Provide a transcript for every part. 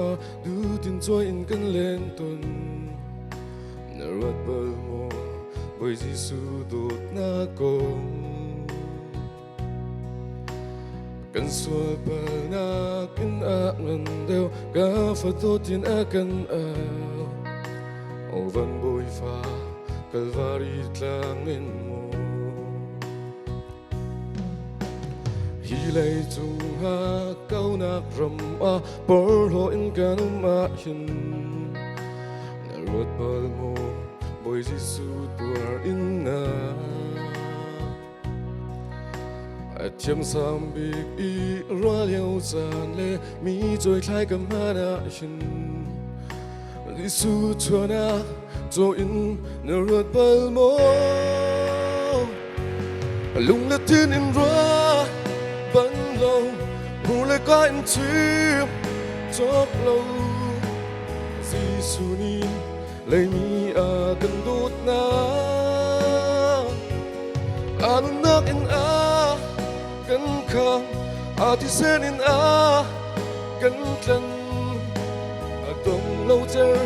a du tin choi in kan len ton na rat bal mo boy Giêsu dot na kong kan sual pa na kin a ngan deu ka fa to tin a kan a o van boy fa kalvari tlangin mo hi lei chung ha kau nak ram a por ho in kanum a hin na rat bal mo boy Giêsu tuar in na thiam sam big i ra liao san le mi trôi khai cầm hana hin Giêsu chua na cho in na rat bal mo lung la tin in ra ban lâu hu le ka in chim chok lâu Giêsu ni lấy mi a kan dut na an nak in a kan khang a ti sen in a kan tlan a dong lâu cher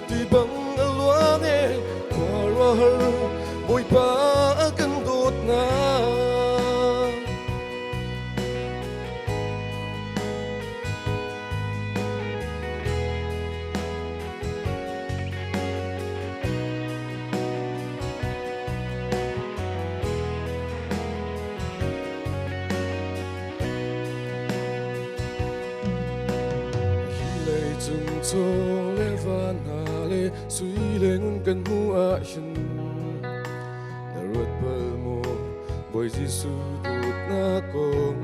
ti bang a luang e kwa ra har boy pa a kan dut na chung cho le van ha le sui le ngun kan hu a hin na rat bal mo boy Giêsu dut na kong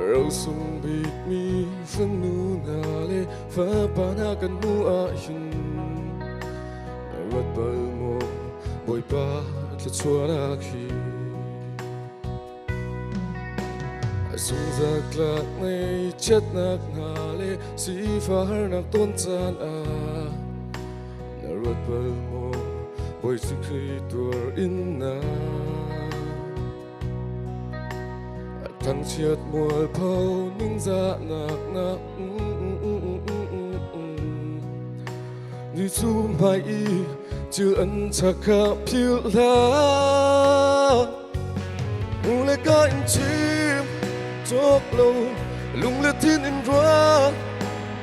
rau sung bit mi phân nu na le fa pa na kan hu a hin na rat bal mo boy pa tla chua na khi sung giặc lạc này chết nạc ngà lê si pha har nạc tôn chan a na rat bal mo boy si khi tuar in na thăng chiat mual phau ning za nạc na như chu mai y chưa ân chak kha phiêu la u le ka in chim chok lâu lung le tin in ra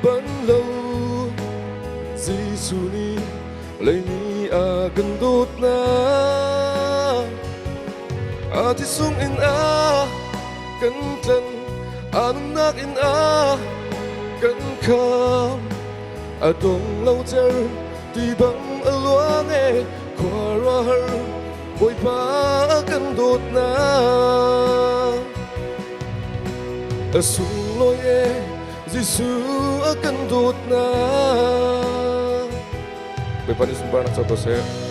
ban lâu Giêsu ni lấy mi a kan dut na a ti sung in a kan tlan an nak in a kan kham a dong lâu cher ti bang a luang e kwa ra har boy pa kan dut na a sung loi e Giêsu a kan dut na. Bepan isumpan sa pase.